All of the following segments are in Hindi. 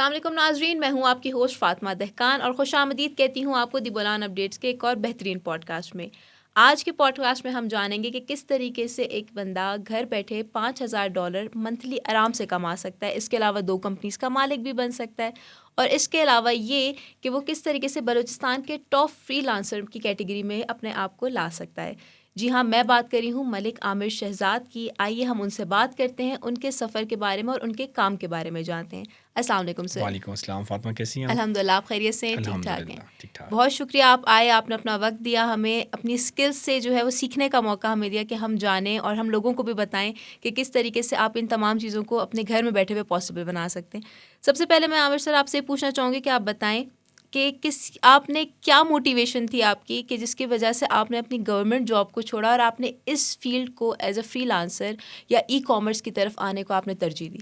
अस्सलाम वालेकुम नाजरीन, मैं हूं आपकी होस्ट फातिमा दहकान और खुशामदीद कहती हूं आपको दी बोलान अपडेट्स के एक और बेहतरीन पॉडकास्ट में। आज के पॉडकास्ट में हम जानेंगे कि किस तरीके से एक बंदा घर बैठे $5,000 मंथली आराम से कमा सकता है। इसके अलावा 2 कंपनीज़ का मालिक भी बन सकता है और इसके अलावा ये कि वो किस तरीके से बलूचिस्तान के टॉप फ्रीलांसर की कैटेगरी में अपने आप को ला सकता है। जी हाँ, मैं बात कर रही हूँ मलिक आमिर शहजाद की। आइए हम उनसे बात करते हैं, उनके सफ़र के बारे में और उनके काम के बारे में जानते हैं। अस्सलाम वालेकुम सर। वालेकुम अस्सलाम। फातिमा कैसी हैं आप? अल्हम्दुलिल्लाह, आप खैरियत से हैं? ठीक-ठाक हैं। अल्हम्दुलिल्लाह ठीक-ठाक। बहुत शुक्रिया आप आए, आपने अपना वक्त दिया, हमें अपनी स्किल्स से जो है वो सीखने का मौका हमें दिया कि हम जानें और हम लोगों को भी बताएं कि किस तरीके से आप इन तमाम चीज़ों को अपने घर में बैठे हुए पॉसिबल बना सकते हैं। सबसे पहले मैं आमिर सर आपसे पूछना चाहूँगी कि आप बताएं कि आपने क्या मोटिवेशन थी आपकी कि जिसकी वजह से आपने अपनी गवर्नमेंट जॉब को छोड़ा और आपने इस फील्ड को एज अ फ्रीलांसर या ई-कॉमर्स की तरफ आने को आपने तरजीह दी?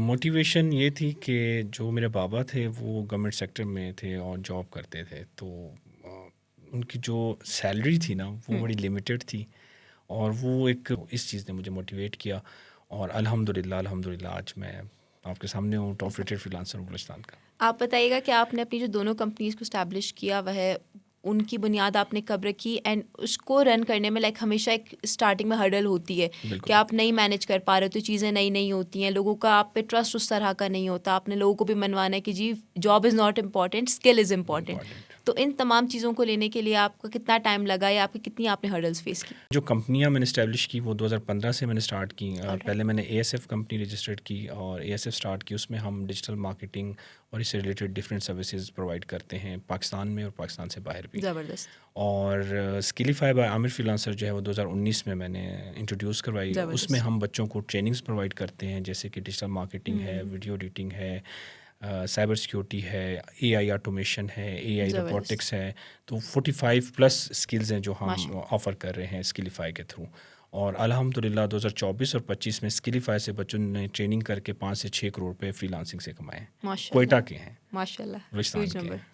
मोटिवेशन ये थी कि जो मेरे बाबा थे वो गवर्नमेंट सेक्टर में थे और जॉब करते थे, तो उनकी जो सैलरी थी ना वो बड़ी लिमिटेड थी और वो एक इस चीज़ ने मुझे मोटिवेट किया और अल्हम्दुलिल्लाह आज मैं आपके सामने हूँ, टॉप रेटेड फ्रीलांसर हूँ बलूचिस्तान का। आप बताइएगा कि आपने अपनी जो दोनों कंपनीज़ को इस्टेब्लिश किया वह उनकी बुनियाद आपने कब रखी एंड उसको रन करने में हमेशा एक स्टार्टिंग में हर्डल होती है कि बिल्कुल। आप नहीं मैनेज कर पा रहे हो, तो चीज़ें नई होती हैं, लोगों का आप पे ट्रस्ट उस तरह का नहीं होता, आपने लोगों को भी मनवाना है कि जी job is not important, skill is important. Important. तो इन तमाम चीज़ों को लेने के लिए आपका कितना टाइम लगा या आपकी कितनी आपने हर्डल्स फेस की? जो कंपनियां मैंने इस्टेब्लिश की वो 2015 से मैंने स्टार्ट की। ऑलराइट। पहले मैंने एएसएफ कंपनी रजिस्टर्ड की और एएसएफ स्टार्ट की। उसमें हम डिजिटल मार्केटिंग और इससे रिलेटेड डिफरेंट सर्विसेज प्रोवाइड करते हैं पाकिस्तान में और पाकिस्तान से बाहर भी। ज़बरदस्त। और स्किलिफाई बाय आमिर फ्रीलांसर जो है वो 2019 में मैंने इंट्रोड्यूस करवाई। उसमें ज़बरदस्त। हम बच्चों को ट्रेनिंग्स प्रोवाइड करते हैं, जैसे कि डिजिटल मार्केटिंग है, वीडियो एडिटिंग है, साइबर सिक्योरिटी है, एआई ऑटोमेशन है, एआई ज़बरदस्त। रोबोटिक्स है। तो 45 प्लस स्किल्स हैं जो हम माशा ऑफ़र कर रहे हैं स्किलिफाई के थ्रू। और अल्हम्दुलिल्लाह 2024 और 25 में स्किलिफाई से बच्चों ने ट्रेनिंग करके 5 से 6 करोड़ रुपए फ्रीलांसिंग से कमाए हैं। माशाल्लाह। कोयटा के हैं, माशाल्लाह, बलूचिस्तान ह्यूज के नंबर। हैं।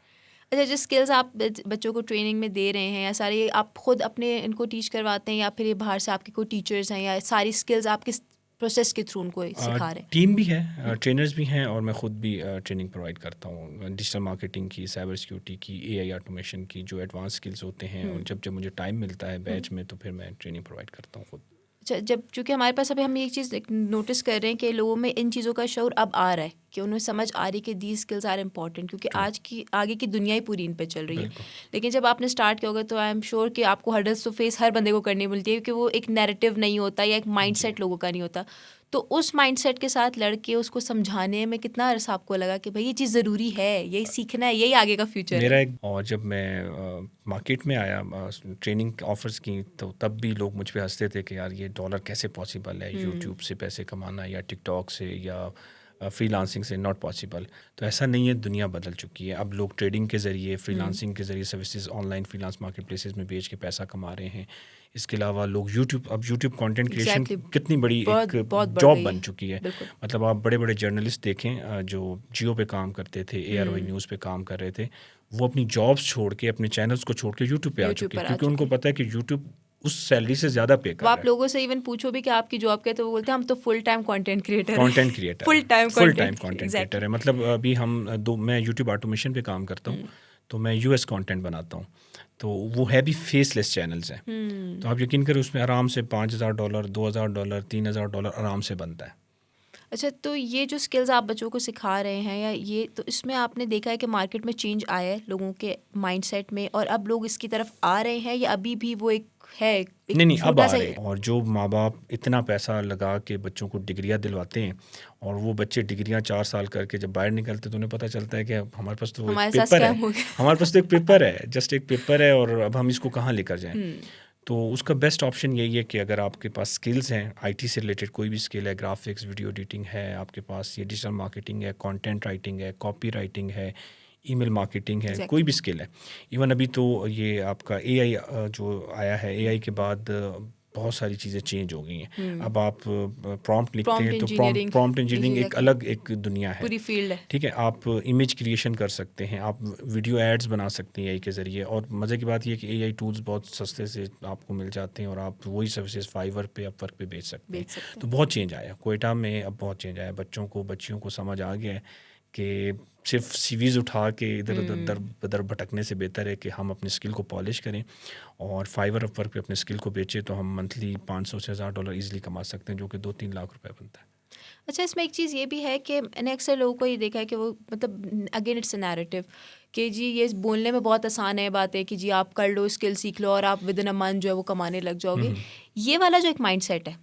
अच्छा, जो स्किल्स आप बच्चों को ट्रेनिंग में दे रहे हैं या सारी आप खुद अपने इनको टीच करवाते हैं या फिर ये बाहर से आपके कोई टीचर्स हैं या सारी स्किल्स आप किस प्रोसेस के थ्रू उनको सिखा रहे हैं? टीम भी है, ट्रेनर्स भी हैं और मैं ख़ुद भी ट्रेनिंग प्रोवाइड करता हूँ डिजिटल मार्केटिंग की, साइबर सिक्योरिटी की, एआई ऑटोमेशन की, जो एडवांस स्किल्स होते हैं। और जब जब मुझे टाइम मिलता है बैच में तो फिर मैं ट्रेनिंग प्रोवाइड करता हूँ ख़ुद। जब चूँकि हमारे पास अभी हम ये चीज़ नोटिस कर रहे हैं कि लोगों में इन चीज़ों का शऊर अब आ रहा है कि उन्हें समझ आ रही है कि दी स्किल्स आर इम्पॉर्टेंट, क्योंकि ट्रू। आज की आगे की दुनिया ही पूरी इन पे चल रही है। बिल्कुल। लेकिन जब आपने स्टार्ट किया होगा तो आई एम श्योर कि आपको हर्डल्स तो फेस हर बंदे को करनी मिलती है, क्योंकि वो एक नैरेटिव नहीं होता या एक जी। माइंडसेट लोगों का नहीं होता। तो उस माइंडसेट के साथ लड़के उसको समझाने में कितना अरसा आपको लगा कि भाई ये चीज़ ज़रूरी है, यही सीखना है, यही आगे का फ्यूचर मेरा है? एक और जब मैं मार्केट में आया ट्रेनिंग ऑफर्स की, तो तब भी लोग मुझ पे हंसते थे कि यार ये डॉलर कैसे पॉसिबल है, यूट्यूब से पैसे कमाना या टिकटॉक से या फ्रीलांसिंग से नॉट पॉसिबल। तो ऐसा नहीं है, दुनिया बदल चुकी है। अब लोग ट्रेडिंग के ज़रिए, फ्रीलांसिंग के ज़रिए services online freelance market places में बेच के पैसा कमा रहे हैं। इसके अलावा लोग यूट्यूब कंटेंट क्रिएशन एग्जैक्टली। कितनी बड़ी बहुत एक बहुत बढ़ जॉब गई बन है। चुकी है। बिल्कुल। मतलब आप बड़े बड़े जर्नलिस्ट देखें जो जियो पे काम करते थे, एआरवाई न्यूज़ पे काम कर रहे थे, वो अपनी जॉब्स छोड़ के, अपने चैनल्स को छोड़ के यूट्यूब पे आ यूट्यूब चुके हैं, पर आ क्योंकि चुके उनको हैं। पता है कि यूट्यूब उस सैलरी से ज़्यादा पे वो कर रहा आप है। लोगों से इवन पूछो भी कि आपकी जॉब क्या है, तो वो बोलते हैं हम तो फुल टाइम कंटेंट क्रिएटर हैं। कंटेंट क्रिएटर फुल है, time full time content content creator exactly. है। मतलब अभी मैं यूट्यूब ऑटोमेशन पे काम करता हूँ, तो मैं यूएस कंटेंट बनाता हूँ। तो वो है भी फेसलेस चैनल्स हैं। तो आप यकीन करें उसमें आराम से $5,000, $2,000, $3,000 आराम से बनता है। अच्छा, तो ये जो स्किल्स आप बच्चों को सिखा रहे हैं या ये, तो इसमें आपने देखा है कि मार्केट में चेंज आया है लोगों के माइंडसेट में और अब लोग इसकी तरफ आ रहे हैं या अभी भी वो एक है एक नहीं अब छोटा आ सा? रहे हैं। और जो माँ बाप इतना पैसा लगा के बच्चों को डिग्रियां दिलवाते हैं और वो बच्चे डिग्रियां 4 साल करके जब बाहर निकलते तो उन्हें पता चलता है कि हमारे पास तो एक हमारे साथ पेपर है, स्कैम हो गया। हमारे पास तो एक पेपर है, जस्ट एक पेपर है और अब हम इसको कहाँ लेकर जाएं। तो उसका बेस्ट ऑप्शन यही है कि अगर आपके पास स्किल्स हैं, आईटी से रिलेटेड कोई भी स्किल है, ग्राफिक्स, वीडियो एडिटिंग है, आपके पास ये डिजिटल मार्केटिंग है, कंटेंट राइटिंग है, कॉपी राइटिंग है, ईमेल मार्केटिंग है, कोई एग्जैक्टली। भी स्किल है। इवन अभी तो ये आपका एआई जो आया है, एआई के बाद बहुत सारी चीज़ें चेंज हो गई हैं। अब आप प्रॉम्प्ट लिखते प्रॉम्प्ट हैं तो इंजीनियरिंग प्रॉम्प्ट इंजीनियरिंग एक एग्जैक्टली अलग एक दुनिया है। पूरी फील्ड है। ठीक है, आप इमेज क्रिएशन कर सकते हैं, आप वीडियो एड्स बना सकते हैं एआई के ज़रिए। और मज़े की बात यह है कि एआई टूल्स बहुत सस्ते से आपको मिल जाते हैं और आप वही सर्विसेज फाइवर पे, अपवर्क पे बेच सकते हैं। बेच सकते तो हैं। बहुत चेंज आया कोयटा में, अब बहुत चेंज आया। बच्चों को, बच्चियों को समझ आ गया है कि सिर्फ सीवीज़ उठा के इधर उधर उधर भटकने से बेहतर है कि हम अपनी स्किल को पॉलिश करें और फाइवर अपवर्क पे अपने स्किल को बेचें, तो हम मंथली $500 से $1000 ईजिली कमा सकते हैं, जो कि 2-3 लाख रुपए बनता है। अच्छा, इसमें एक चीज़ ये भी है कि मैंने अक्सर लोगों को ये देखा है कि वो मतलब अगेन इट्स अ नैरेटिव कि जी ये बोलने में बहुत आसान है बात है कि जी आप कर लो, स्किल सीख लो और आप विद इन अ मंथ जो है वो कमाने लग जाओगे। ये वाला जो एक माइंडसेट है,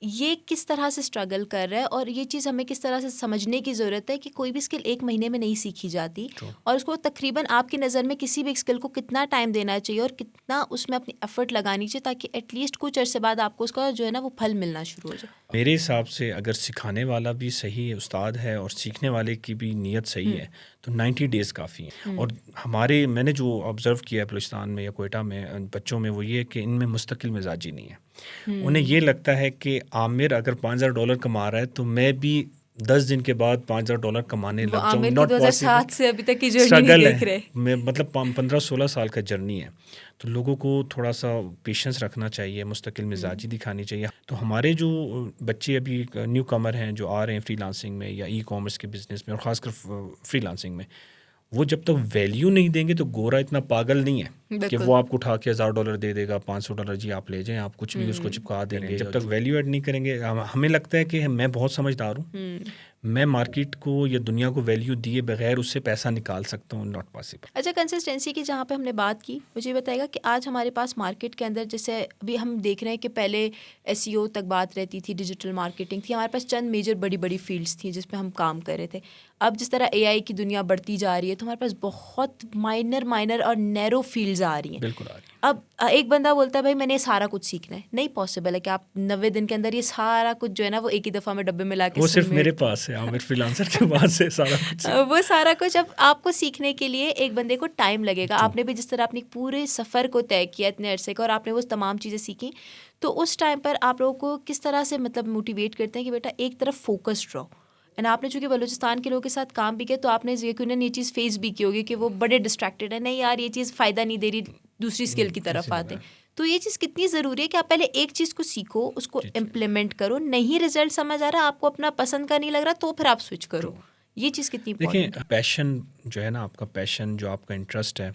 ये किस तरह से स्ट्रगल कर रहा है और ये चीज़ हमें किस तरह से समझने की ज़रूरत है कि कोई भी स्किल 1 महीने में नहीं सीखी जाती और उसको तकरीबन आपकी नज़र में किसी भी स्किल को कितना टाइम देना चाहिए और कितना उसमें अपनी एफर्ट लगानी चाहिए ताकि एटलीस्ट कुछ अर्से बाद आपको उसका जो है ना वो फल मिलना शुरू हो जाए। मेरे हिसाब से अगर सिखाने वाला भी सही है, उस्ताद है, और सीखने वाले की भी नीयत सही है, तो 90 डेज़ काफ़ी हैं। और मैंने जो ऑब्ज़र्व किया है बलूचिस्तान में या कोयटा में बच्चों में, वो ये है कि इनमें मुस्तकिल मिजाजी नहीं है। उन्हें ये लगता है कि आमिर अगर $5000 कमा रहा है तो मैं भी 10 दिन के बाद $5000 कमाने वो लग जाऊँ। आमिर की नॉट 2007 पॉसिबल। से अभी तक की जर्नी नहीं स्ट्रगल देख है। रहे। मैं मतलब 15-16 साल का जर्नी है, तो लोगों को थोड़ा सा पेशेंस रखना चाहिए, मुस्तकिल मिजाजी दिखानी चाहिए। तो हमारे जो बच्चे अभी न्यू कमर हैं जो आ रहे हैं फ्रीलांसिंग में या ई कॉमर्स के बिजनेस में और ख़ासकर फ्रीलांसिंग में, वो जब तक वैल्यू नहीं देंगे तो गोरा इतना पागल नहीं है कि बिल्कुल। वो आपको उठा के $1000 दे देगा, $500 जी आप ले जाएं, आप कुछ भी उसको चिपका देंगे। जब तक वैल्यू ऐड नहीं करेंगे, हमें लगता है कि मैं बहुत समझदार हूँ, मैं मार्केट को या दुनिया को वैल्यू दिए बगैर उससे पैसा निकाल सकता हूँ। Not possible. अच्छा, कंसिस्टेंसी की जहाँ पे हमने बात की, मुझे ये बताएगा कि आज हमारे पास मार्केट के अंदर जैसे अभी हम देख रहे हैं कि पहले एसईओ तक बात रहती थी, डिजिटल मार्केटिंग थी, हमारे पास चंद मेजर बड़ी बड़ी फील्ड्स थी जिस पे हम काम कर रहे थे। अब जिस तरह एआई की दुनिया बढ़ती जा रही है तो हमारे पास बहुत माइनर और नैरो फील्ड्स आ रही हैं। बिल्कुल आ रही है। अब एक बंदा बोलता है भाई मैंने ये सारा कुछ सीखना है, नहीं पॉसिबल है कि आप 90 दिन के अंदर ये सारा कुछ जो है ना वो एक ही दफ़ा में डब्बे में ला के वो सिर्फ मेरे पास है, आमिर फ्रीलांसर के पास है सारा कुछ। वो सारा कुछ अब आपको सीखने के लिए एक बंदे को टाइम लगेगा। आपने भी जिस तरह अपनी पूरे सफ़र को तय किया इतने अरसे का और आपने वो तमाम चीज़ें सीखी, तो उस टाइम पर आप लोगों को किस तरह से मतलब मोटिवेट करते हैं कि बेटा एक तरफ फोकस्ड रहो। एंड आपने चूँकि बलूचिस्तान के लोगों के साथ काम भी किया तो आपने यकीनन ये चीज़ फेस भी की होगी कि वो बड़े डिस्ट्रैक्टेड है, नहीं यार ये चीज़ फ़ायदा नहीं दे रही, दूसरी स्किल की तरफ आते हैं। तो ये चीज़ कितनी ज़रूरी है कि आप पहले एक चीज़ को सीखो, उसको इम्प्लीमेंट करो, नहीं रिजल्ट समझ आ रहा, आपको अपना पसंद का नहीं लग रहा, तो फिर आप स्विच करो। ये चीज़ कितनी देखिए, इम्पोर्टेंट है। पैशन जो है ना, आपका पैशन जो आपका इंटरेस्ट है,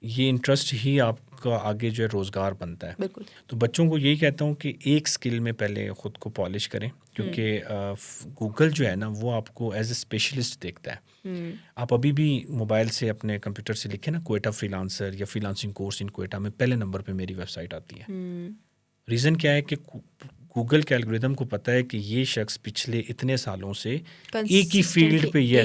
ये इंटरेस्ट ही आपका आगे जो है रोज़गार बनता है। बिल्कुल। तो बच्चों को यही कहता हूँ कि एक स्किल में पहले ख़ुद को पॉलिश करें, क्योंकि गूगल जो है ना वो आपको एज ए स्पेशलिस्ट देखता है। आप अभी भी मोबाइल से अपने कंप्यूटर से लिखें ना कोयटा फ्रीलांसर या फ्रीलांसिंग कोर्स इन कोयटा, में पहले नंबर पे मेरी वेबसाइट आती है। रीज़न क्या है कि गूगल के एल्गोरिदम को पता है कि ये शख्स पिछले इतने सालों से एक ही फील्ड पे ये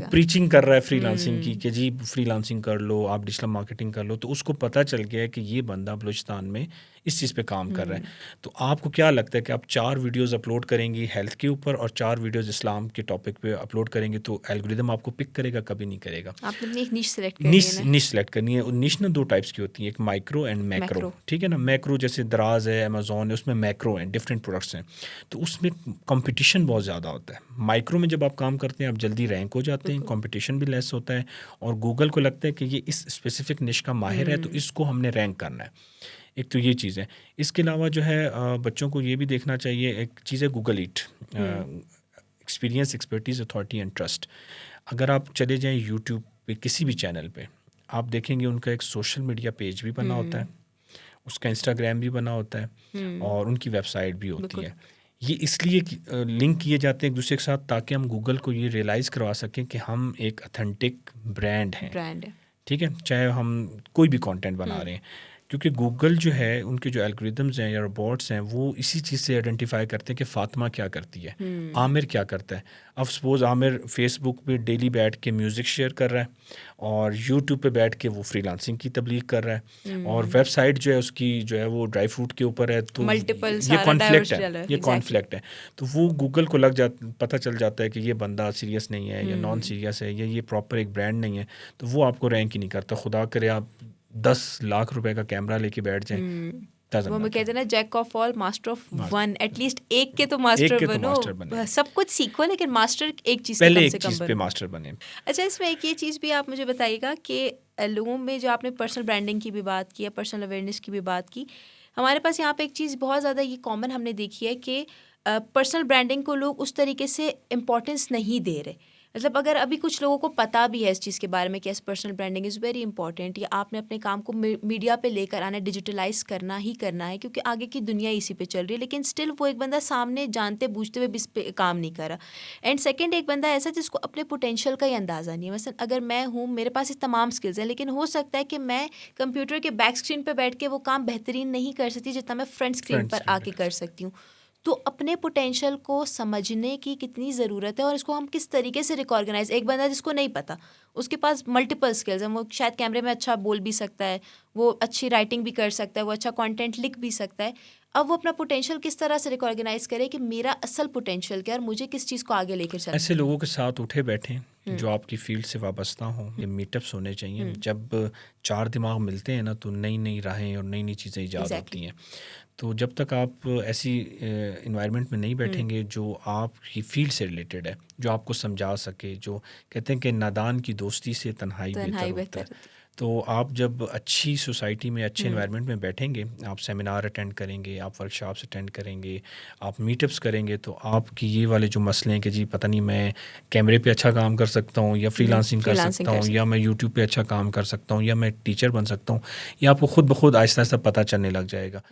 प्रीचिंग कर रहा है फ्रीलांसिंग की, कि जी फ्रीलांसिंग कर लो, आप डिजिटल मार्केटिंग कर लो, तो उसको पता चल गया है कि ये बंदा बलूचिस्तान में इस चीज़ पे काम कर रहा है। तो आपको क्या लगता है कि आप 4 वीडियोज़ अपलोड करेंगी हेल्थ के ऊपर और 4 वीडियोज़ इस्लाम के टॉपिक पे अपलोड करेंगे तो एल्गोरिदम आपको पिक करेगा? कभी नहीं करेगा। आपने एक निश सेलेक्ट करनी है। निश सेलेक्ट करनी है। और निश ना 2 टाइप्स की होती है, एक माइक्रो एंड मैक्रो। ठीक है ना, मैक्रो जैसे दराज है, अमेज़ॉन है, उसमें मैक्रो हैं, डिफरेंट प्रोडक्ट्स हैं, तो उसमें कंपटीशन बहुत ज़्यादा होता है। माइक्रो में जब आप काम करते हैं आप जल्दी रैंक हो जाते हैं, कंपटीशन भी लेस होता है, और गूगल को लगता है कि ये इस स्पेसिफिक निश का माहिर है तो इसको हमने रैंक करना है। एक तो ये चीज़ है। इसके अलावा जो है बच्चों को ये भी देखना चाहिए, एक चीज़ है Google eat, experience, expertise, authority and trust. अगर आप चले जाएं यूट्यूब पे किसी भी चैनल पे, आप देखेंगे उनका एक सोशल मीडिया पेज भी बना होता है, उसका इंस्टाग्राम भी बना होता है, और उनकी वेबसाइट भी होती है। ये इसलिए लिंक किए जाते हैं एक दूसरे के साथ ताकि हम गूगल को ये रियलाइज़ करवा सकें कि हम एक ऑथेंटिक ब्रांड हैं। ठीक है, चाहे हम कोई भी कंटेंट बना रहे हैं, क्योंकि गूगल जो है उनके जो एल्गोरिदम्स हैं या रोबोट्स हैं वो इसी चीज़ से आइडेंटिफाई करते हैं कि फ़ातिमा क्या करती है, आमिर क्या करता है। अब सपोज़ आमिर फेसबुक पे डेली बैठ के म्यूज़िक शेयर कर रहा है और यूट्यूब पे बैठ के वो फ्रीलांसिंग की तबलीग कर रहा है, और वेबसाइट जो है उसकी जो है वो ड्राई फ्रूट के ऊपर है, तो ये कॉन्फ्लिक्ट है। तो वो गूगल को पता चल जाता है कि ये बंदा सीरियस नहीं है या नॉन सीरियस है या ये प्रॉपर एक ब्रांड नहीं है, तो वो आपको रैंक ही नहीं करता। खुदा करे आप 10 लाख रुपए का कैमरा लेके बैठ जाएं, वो मैं कहते हैं ना, jack of all master of one, at least एक के तो मास्टर बनो। सब कुछ सीखो लेकिन मास्टर एक चीज़ पहले एक चीज़ पे मास्टर बने। अच्छा, इसमें एक ये चीज़ भी आप मुझे बताइएगा कि लोगों में जो आपने पर्सनल ब्रांडिंग की भी बात की है, पर्सनल अवेयरनेस की भी बात की, हमारे पास यहाँ पे एक चीज़ बहुत ज़्यादा ये कॉमन हमने देखी है कि पर्सनल ब्रांडिंग को लोग उस तरीके से इम्पोर्टेंस नहीं दे रहे। मतलब अगर अभी कुछ लोगों को पता भी है इस चीज़ के बारे में कि personal branding is very important, या आपने अपने काम को मीडिया पे लेकर आना, डिजिटलाइज करना ही करना है क्योंकि आगे की दुनिया इसी पे चल रही है, लेकिन स्टिल वो एक बंदा सामने जानते बूझते हुए भी इस पे काम नहीं कर रहा। एंड सेकंड, एक बंदा ऐसा जिसको अपने पोटेंशियल का ही अंदाज़ा नहीं है। मसलन अगर मैं हूँ, मेरे पास ये तमाम स्किल्स हैं, लेकिन हो सकता है कि मैं कंप्यूटर के बैक स्क्रीन पर बैठ के वो काम बेहतरीन नहीं कर सकती जितना मैं फ्रंट स्क्रीन फ्रंट पर स्क्रीन आके पे कर सकती हूँ। तो अपने पोटेंशियल को समझने की कितनी ज़रूरत है और इसको हम किस तरीके से रिकॉर्गनाइज, एक बंदा जिसको नहीं पता, उसके पास मल्टीपल स्किल्स हैं, वो शायद कैमरे में अच्छा बोल भी सकता है, वो अच्छी राइटिंग भी कर सकता है, वो अच्छा कंटेंट लिख भी सकता है। अब वो अपना पोटेंशियल किस तरह से रिकॉर्गनाइज करे कि मेरा असल पोटेंशियल क्या है और मुझे किस चीज़ को आगे लेकर चलना ऐसे है। लोगों के साथ उठे बैठें जो आपकी फील्ड से वाबस्ता हों। ये मीटअप्स होने चाहिए। जब चार दिमाग मिलते हैं ना तो नई नई राहें और नई नई चीज़ें ईजाद होती एग्जैक्टली। हैं। तो जब तक आप ऐसी इन्वायरमेंट में नहीं बैठेंगे जो आपकी फील्ड से रिलेटेड है, जो आपको समझा सके, जो कहते हैं कि नादान की दोस्ती से तन्हाई बेहतर तन्हाई होता बेहतर है। होती तो आप जब अच्छी सोसाइटी में, अच्छे इन्वायरमेंट में बैठेंगे, आप सेमिनार अटेंड करेंगे, आप वर्कशॉप्स अटेंड करेंगे, आप मीटअप्स करेंगे, तो आपकी ये वाले जो मसले हैं कि जी पता नहीं मैं कैमरे पे अच्छा काम कर सकता हूँ या फ्रीलांसिंग कर फ्रीलांसिंग सकता कर हूँ सकते। या मैं यूट्यूब पे अच्छा काम कर सकता हूँ या मैं टीचर बन सकता हूँ, ये आपको खुद ब खुद आहिस्ता आहिस्ता पता चलने लग जाएगा।